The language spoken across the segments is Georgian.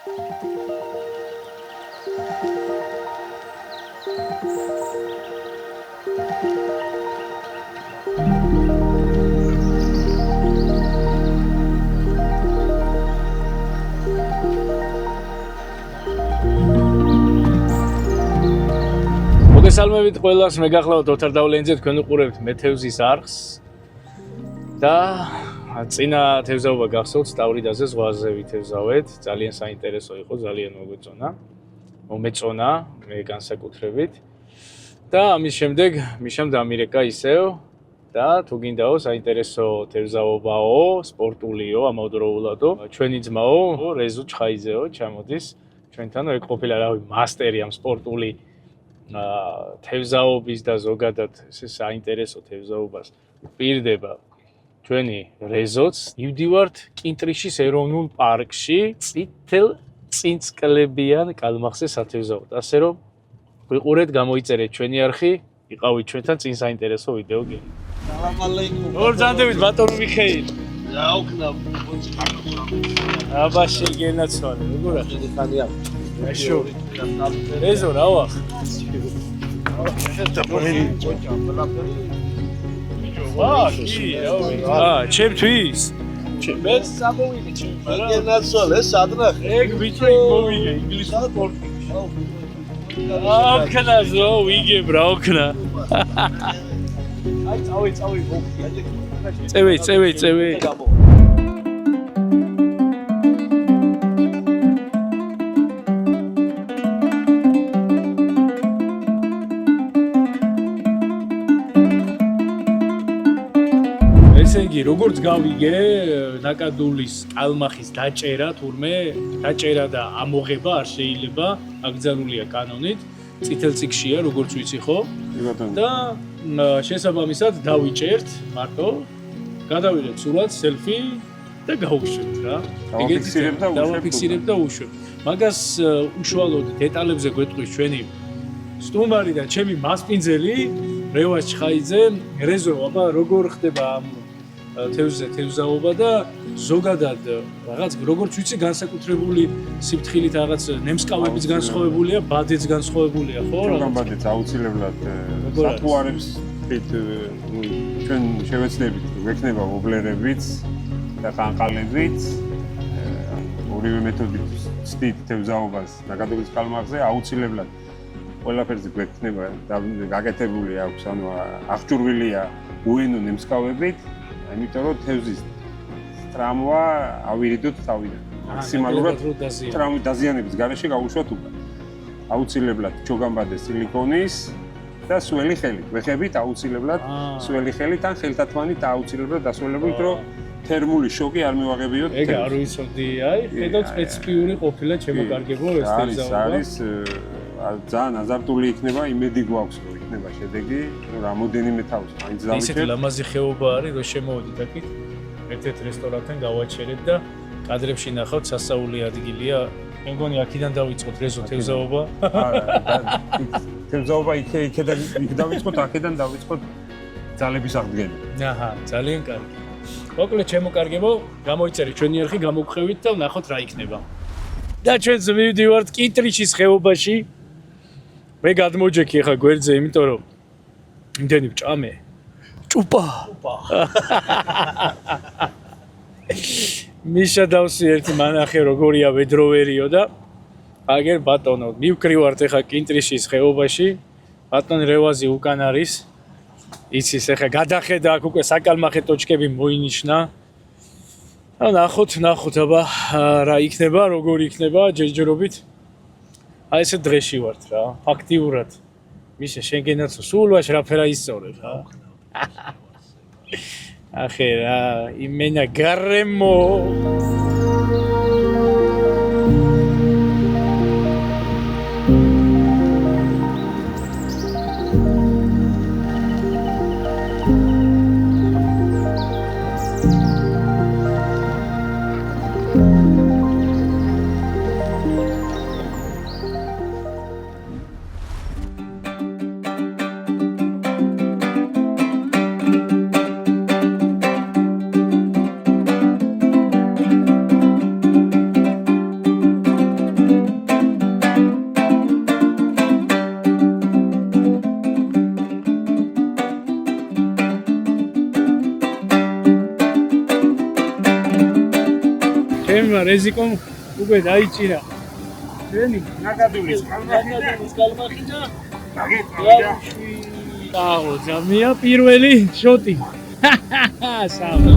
მოგესალმებით ყველას, მე გახლავთ ოთარ დავლენიძე, თქვენ უყურებთ მეთევზის არხს და წინა თევზაობა გახსოვთ, სტავრიდაზე ზღვაზე ვითევზავეთ, ძალიან საინტერესო იყო, ძალიან მომეწონა მე განსაკუთრებით და ამის შემდეგ მიშამ დამირეკა ისევ და თუ გინდაო საინტერესო თევზაობაო, სპორტულიო, ამავდროულადო, ჩვენი ძმაო რეზუ ჩხაიძეო ჩამოდის ჩვენთან, ეგ ყოფილა რავი მასტერი ამ სპორტული თევზაობის და ზოგადად ესე საინტერესო თევზაობას პირდება ჩვენი რეზოც. მივდივართ კინტრიშის ეროვნულ პარკში, წითელ წინწკლებიან კალმახზე სათევზაოდ. ასე რომ ვიყურეთ, გამოიწერეთ ჩვენი არხი, იყავით ჩვენთან, წინ საინტერესო ვიდეო გეყიდეთ. სალამ ალეიკუმ. ორ ძანდებით ბატონო მიხეილ. რაოქნა აბა შეგენაცვალე, როგორ ახლა ხანია. ეშო. ეზო რავა? ჩემთვის? მე სამოვიგე ჩემ. გენაცვალე, სადნახ. ეგ ბიჭო მოვიგე ინგლისურ სპორტში. აოქნა ზო ვიგებ რა ოქნა. აი წავი. წევი. ესე იგი, როგორც გავიგე, ნაკადულის კალმახის დაჭერა, თურმე დაჭერა და ამოღება არ შეიძლება, აკრძალულია კანონით, წითელ წიგშია, როგორც ვიცი ხო? და შესაბამისად დავიჭერთ მარტო, გადავიღეთ სურათს, სელფი და გავუშვებთ რა. დავაფიქსირებ და უშვებ. მაგას უშუალოდ დეტალებზე გვეტყვის ჩვენი სტუმარი და ჩემი მასპინძელი რევას ჩხაიძე. რეზო, აბა როგორ ხდება ამ თევზაობა და ზოგადად რაღაც როგორც ვიცი განსაკუთრებული სიფრთხილით რაღაც ნემსკავებიც განსხვავებულია, ბადეც განსხვავებულია, ხო? ჩვენ ბადეც აუცილებლად საფუარებს ჩვენ შევეცდებით გვექნება ვობლერებიც და ყანყალებიც. ორივე მეთოდით ვცდით თევზაობას ნაკადულის კალმახზე აუცილებლად ყველაფერზე გვექნება გაკეთებული აქვს, ანუ აღჭურვილია უენო ნემსკავებით. იმიტომ რომ თევზის ტრამვა ავირიდოთ თავიდან. მაქსიმალურად ტრამვის დაზიანების გარეშე გავუშვათ უკან. აუცილებლად ჩოგამბადე სილიკონის და სველი ხელით. ვეხებით აუცილებლად სველი ხელით ან ხელთათმანით აუცილებლად დასვენებით, რომ თერმული შოკი არ მივაღებიოთ. ეგ არ ვიცოდი, აი, ხედავ სპეციფიური ყოფილა ჩემოკარგებო ეს თევზაობა. არის ძალიან აზარტული იქნება, იმედი გვაქვს რომ იქნება შედეგი, რამოდენიმე თავს მაინც დავიჭერთ. ისეთი ლამაზი ხეობა არის, რომ შემოვიდით აქეთ, ერთ-ერთ რესტორანთან გავაჩერეთ და კადრებში ნახავთ სასაული ადგილია. მე მგონი აქედან დავიწყოთ რეზო თევზაობა. თევზაობა იქიდან დავიწყოთ, აქედან დავიწყოთ ძალების აღდგენა. აჰა, ძალიან კარგი. მოკლედ ჩემოკარგებო, გამოიწერეთ ჩვენი არხი, გამოგხვევით და ნახოთ რა იქნება. და ჩვენც მივდივართ კინტრიშის ხეობაში. მე გადმოჯექი ახლა გვერდზე, იმიტომ რომ იმდენი ვჭამე. ჭუპა. მიშა დავსი ერთი მანახე როგორია ვედროვერიო და აგერ ბატონო, მივკრივართ ახლა კინტრიშის ხეობაში. ბატონ რევაზი უკან არის. იცის ახლა გადახედა აქ უკვე საკალმახე ტოჩკები მოინიშნა. ნახოთ, აბა რა იქნება, როგორ იქნება ჯერჯერობით. აი ესე დღეში ვართ რა, ფაქტიურად. მიშა შენ გენაცო სულ ვაში რაფერა ისწორებ რა. ახე რა, იმენა გარემო. ჩემმა რეზიკომ უკვე დაიჭირა. ჩვენი ნაკადულის კალმახი და აუ ზამია პირველი შოტი. სამა.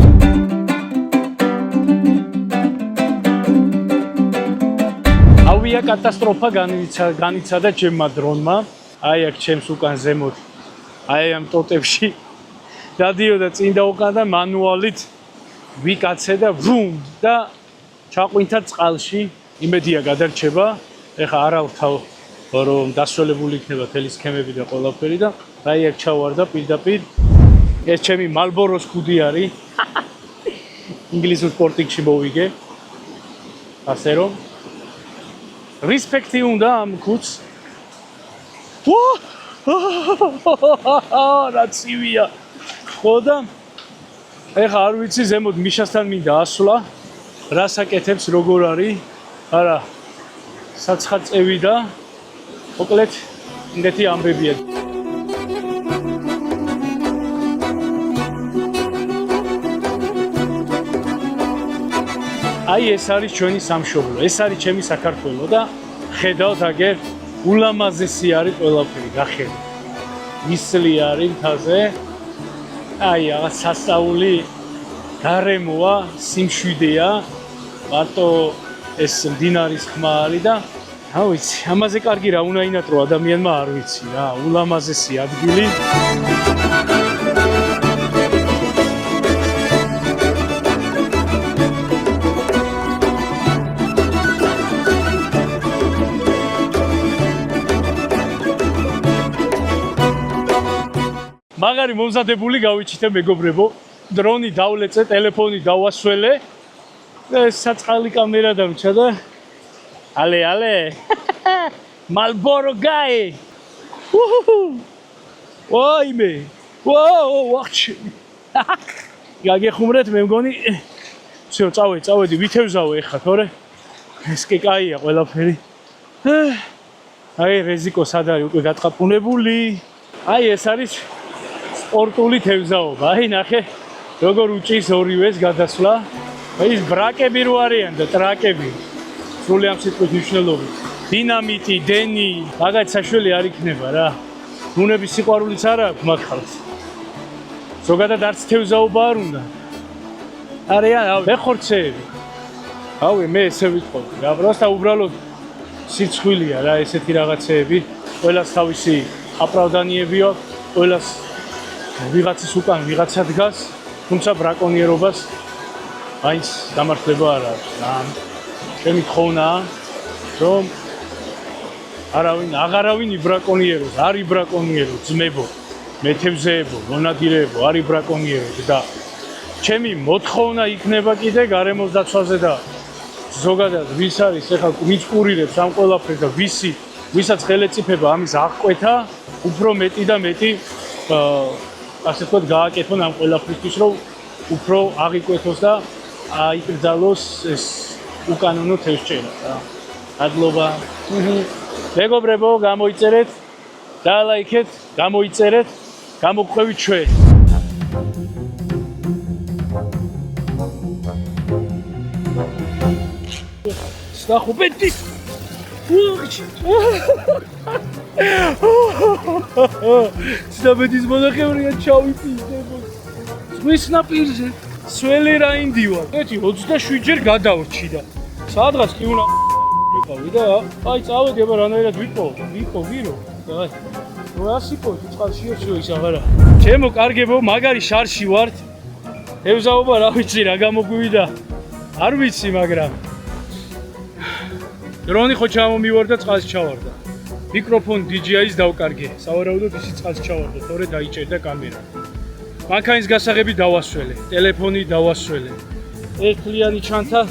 ავია კატასტროფა განიცადა ჩემმა დრონმა. აი აქ ჩემს უკან ზემოთ. აი ამ ტოტებში დადიოდა წინ და უკან და მანუალით ვიკაცე და ვუმ და ჩაყვინთა წყალში. იმედია გადარჩება. ეხა არა ვთავ რომ დასრულებული იქნება თელი სქემები და ყველაფერი და აი აქ ჩავარდა პირდაპირ. ეს ჩემი Marlboro's ხუდი არის. ინგლისურ სპორტიკში მოვიგე. ასე რომ რესპექტი უნდა ამ ხუთს. რა ცივია. ხო და ეხა არ ვიცი ზემოთ მიშასთან მინდა ასვლა. რას აკეთებს როგორ არის? არა საცხაწევი და მოკლედ ინდეთი ამბებია. აი ეს არის ჩვენი სამშობლო, ეს არის ჩემი საქართველო და ხედავთ აგერ ულამაზესი არის ყველაფერი, გახედე. ისლი არის მთაზე. აი რაღაც სასწაული გარემოა, სიმშვიდეა. მარტო ეს მდინარის ხმა არის და რა ვიცი, ამაზე კარგი რა უნდა ინატრო ადამიანმა არ ვიცი რა, ულამაზესი ადგილი. მაგარი მომზადებული გავიჩიტე მეგობრებო, დრონი დავლეწე, ტელეფონი დავასველე. ეს საწყალი კამერა დამჭა და ale Marlboro guy. ვაიმე. ვაუ, ვახჩი. გაგეხუმრეთ მე მგონი. всё, წავედი, ვითევზავე ეხლა, თორე ეს კი კაია ყველაფერი. აი რეზიკო სად არის უკვე გატყაპუნებული. აი ეს არის სპორტული თევზაობა. აი ნახე როგორ უჭის ორივეს გადასვლა. აი ეს ბრაკები რო არიან და ტრაკები. სრული ამ სიტყვის მნიშვნელობით. დინამიტი, დენი, მაგაც საშველი არ იქნება რა. ბუნების სიყვარულიც არა აქვს მაგხალს. ზოგადად არც თევზაობა არ უნდა. არიან მეხორცეები. ავე მე ესე ვიტყოდი რა, პროსტა უბრალოდ სიცხვილია რა ესეთი რაღაცეები. ყველას თავისი აპრავდანიები აქვს, ყველას ვიღაცის უკან ვიღაცა დგას, თუმცა ბრაკონიერობას აიც დამართლება არ აქვს რა. ჩემი თხოვნაა რომ აღარავინ იბრაკონიეროს, არ იბრაკონიეროს ძმებო, მეთევზეებო, მონადირეებო, არ იბრაკონიეროს და ჩემი მოთხოვნა იქნება კიდე გარემოს დაცვაზე და ზოგადად ვის არის ეხლა მიწკურირებს ამ ყველაფერს და ვისაც ხელეწიფება ამის აღკვეთა, უფრო მეტი და მეტი ასე ვთქვათ გააკეთონ ამ ყველაფრისთვის, რომ უფრო აღიკვეთოს და აიკრძალოს ეს უკანონო თევზჭერა რა. ადლობა. მეგობრებო, გამოიწერეთ, დალაიქეთ, გამოიწერეთ, გამოგყვევით ჩვენ. სტახუბეთი. სტაბედის მონახევრია ჩავიპიზდებო. ზღვის ნაპირზე სველი რა ინდივარ. ერთი 27 ჯერ გადავრჩი და სადღაც კი უნდა ვიყავი და აი წავედი, აბა რანაირად ვიყო, ვირო. აი. რო ასიკო წყალში ეშო ის აღარა. ჩემო კარგებო, მაგარი შარში ვართ. ევზაობა რა ვიცი რა გამოგვივიდა. არ ვიცი, მაგრამ დრონი ხო ჩამომივარდა, წყალში ჩავარდა. მიკროფონი DJI-ს დავკარგე. სავარაუდოდ ისიც წყალში ჩავარდა, თორე დაიჭერდა კამერა. მანქანის გასაღები დავასველე, ტელეფონი დავასველე. ეს კლიანი ჩანთა.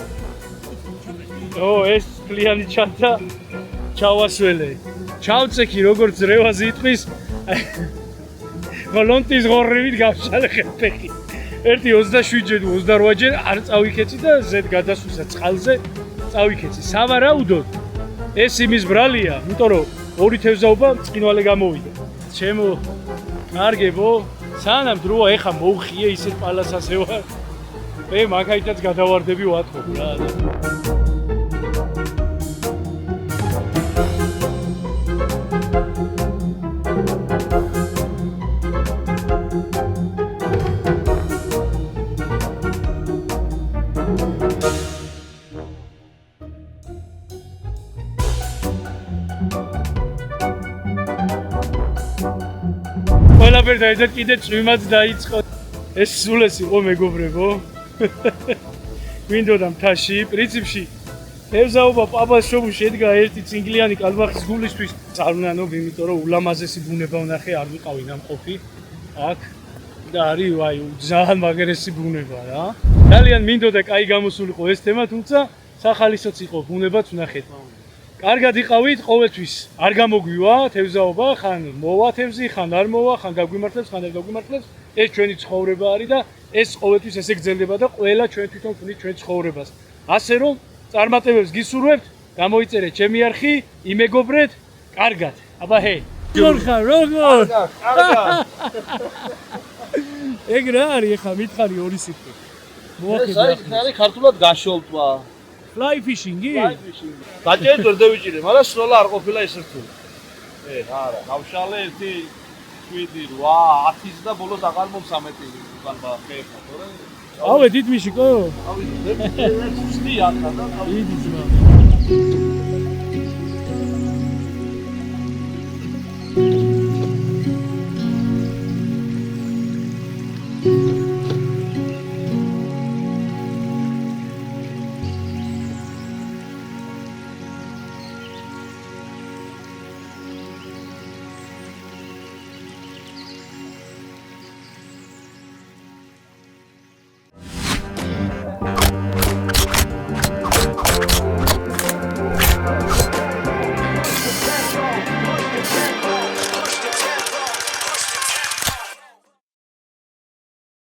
ეს კლიანი ჩანთა ჩავასველე. ჩავწექი როგორც რევაზი იტყვის. ვოლონტის ღორრევით გავშალე ხეფეხი. ერთი 27 ჯერ 28 ჯერ არ წავიქეცი და ზედ გადასვლისა წყალზე წავიქეცი. სავარაუდოდ ეს იმის ბრალია, იმიტომ რომ ორი თევზაობა წინვალე გამოვიდა. ჩემო კარგებო, სანამ დროა ეხა მოვხიე ისეთ პალასაზე ვარ. მე მაგაითაც გადავარდები ვათხოვ რა. ყველაფერი დაიწყო კიდე წვიმაც დაიწყო. ეს სულეს იყო მეგობრებო. გვინდოდა მთაში, პრინციპში თევზაობა პაპას შობუ შედგა ერთი წინგლიანი კალმახის გულისთვის. წარვნანობ, იმიტომ რომ ულამაზესი ბუნება ვნახე, არ ვიყავი ნამყოფი აქ და არის ვაი ძალიან მაგერესი ბუნება რა. ძალიან მინდოდა კაი გამოსულიყო ეს თემა, თუმცა სახალისოც იყო ბუნებაც ვნახეთ. კარგად იყავით ყოველთვის. არ გამოგვივა თევზაობა, ხან მოვა თევზი, ხან არ მოვა, ხან გაგვიმართლებს, ხან არ გაგვიმართლებს. ეს ჩვენი ცხოვრება არის და ეს ყოველთვის ესე გრძელდება და ყველა ჩვენ თვითონ ვქნით ჩვენ ცხოვრებას. ასე რომ წარმატებებს გისურვებთ, გამოიწერეთ ჩემი არხი, იმეგობრეთ, კარგად. აბა ჰე. როგორ? კარგად. ეგ რა არის ახლა მითხარი ორი სიტყვი. ეს არის ქართულად გაშოლტვა. Fly fishing-ი? გაჭერით ვერ დავიჭირე, მაგრამ სროლა არ ყოფილა ეს რთული. არა, გავშალე 1 7 8 10 და ბოლოს აღარ მომსამეტი უკან ხეება, თორე ავე დიდ მიშიკო? ავი, ეს ვსდი ახლა და დიდი ძმა.